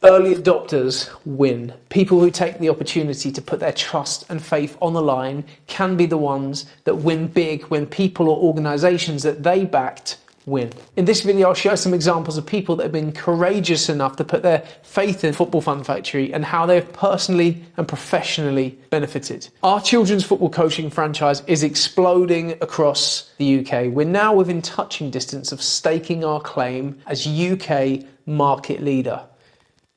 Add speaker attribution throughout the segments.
Speaker 1: Early adopters win. People who take the opportunity to put their trust and faith on the line can be the ones that win big when people or organisations that they backed win. In this video, I'll share some examples of people that have been courageous enough to put their faith in Football Fun Factory and how they've personally and professionally benefited. Our children's football coaching franchise is exploding across the UK. We're now within touching distance of staking our claim as UK market leader.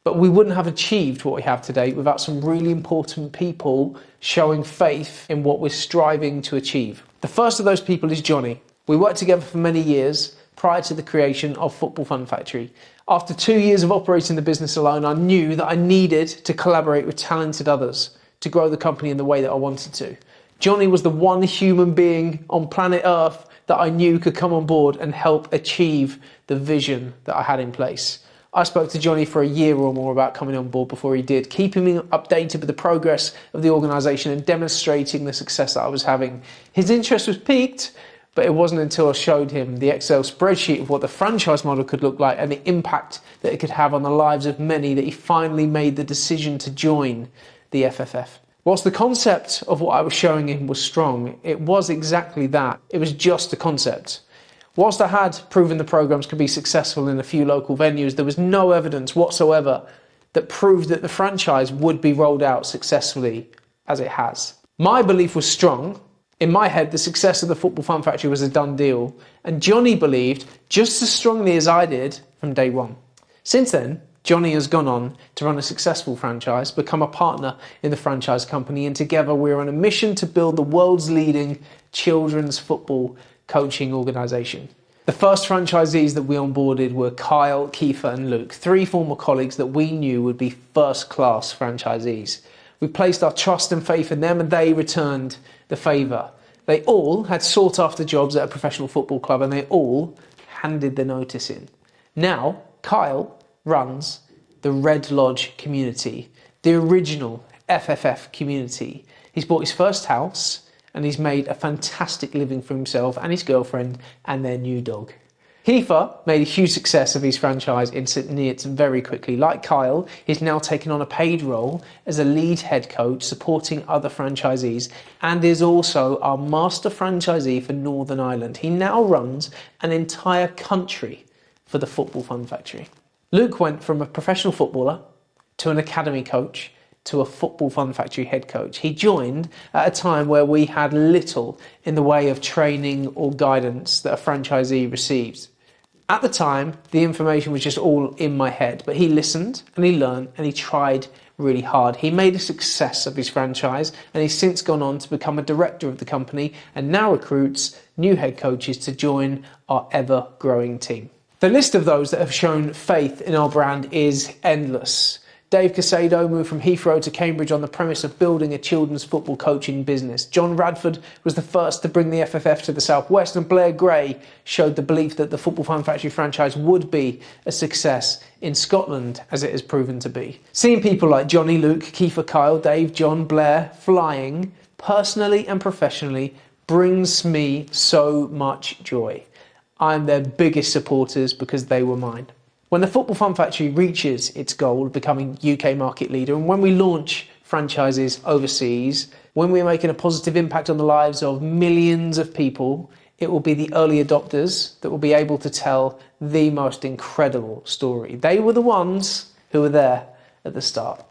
Speaker 1: But we wouldn't have achieved what we have today without some really important people showing faith in what we're striving to achieve. The first of those people is Johnny. We worked together for many years prior to the creation of Football Fun Factory. After 2 years of operating the business alone, I knew that I needed to collaborate with talented others to grow the company in the way that I wanted to. Johnny was the one human being on planet Earth that I knew could come on board and help achieve the vision that I had in place. I spoke to Johnny for a year or more about coming on board before he did, keeping me updated with the progress of the organisation and demonstrating the success that I was having. His interest was piqued, but it wasn't until I showed him the Excel spreadsheet of what the franchise model could look like and the impact that it could have on the lives of many that he finally made the decision to join the FFF. Whilst the concept of what I was showing him was strong, it was exactly that. It was just a concept. Whilst I had proven the programs could be successful in a few local venues, there was no evidence whatsoever that proved that the franchise would be rolled out successfully as it has. My belief was strong. In my head, the success of the Football Fun Factory was a done deal, and Johnny believed just as strongly as I did from day one. Since then, Johnny has gone on to run a successful franchise, become a partner in the franchise company, and together we're on a mission to build the world's leading children's football coaching organisation. The first franchisees that we onboarded were Kyle, Kiefer and Luke, 3 former colleagues that we knew would be first-class franchisees. We placed our trust and faith in them and they returned the favour. They all had sought after jobs at a professional football club and they all handed the notice in. Now, Kyle runs the Red Lodge community, the original FFF community. He's bought his first house and he's made a fantastic living for himself and his girlfriend and their new dog. Kiefer made a huge success of his franchise in St Neots very quickly. Like Kyle, he's now taken on a paid role as a lead head coach supporting other franchisees and is also our master franchisee for Northern Ireland. He now runs an entire country for the Football Fun Factory. Luke went from a professional footballer to an academy coach to a Football Fun Factory head coach. He joined at a time where we had little in the way of training or guidance that a franchisee receives. At the time, the information was just all in my head, but he listened and he learned and he tried really hard. He made a success of his franchise and he's since gone on to become a director of the company and now recruits new head coaches to join our ever-growing team. The list of those that have shown faith in our brand is endless. Dave Casado moved from Heathrow to Cambridge on the premise of building a children's football coaching business. John Radford was the first to bring the FFF to the Southwest, and Blair Gray showed the belief that the Football Fun Factory franchise would be a success in Scotland, as it has proven to be. Seeing people like Johnny, Luke, Kiefer, Kyle, Dave, John, Blair flying, personally and professionally, brings me so much joy. I'm their biggest supporters because they were mine. When the Football Fun Factory reaches its goal of becoming UK market leader and when we launch franchises overseas, when we're making a positive impact on the lives of millions of people, it will be the early adopters that will be able to tell the most incredible story. They were the ones who were there at the start.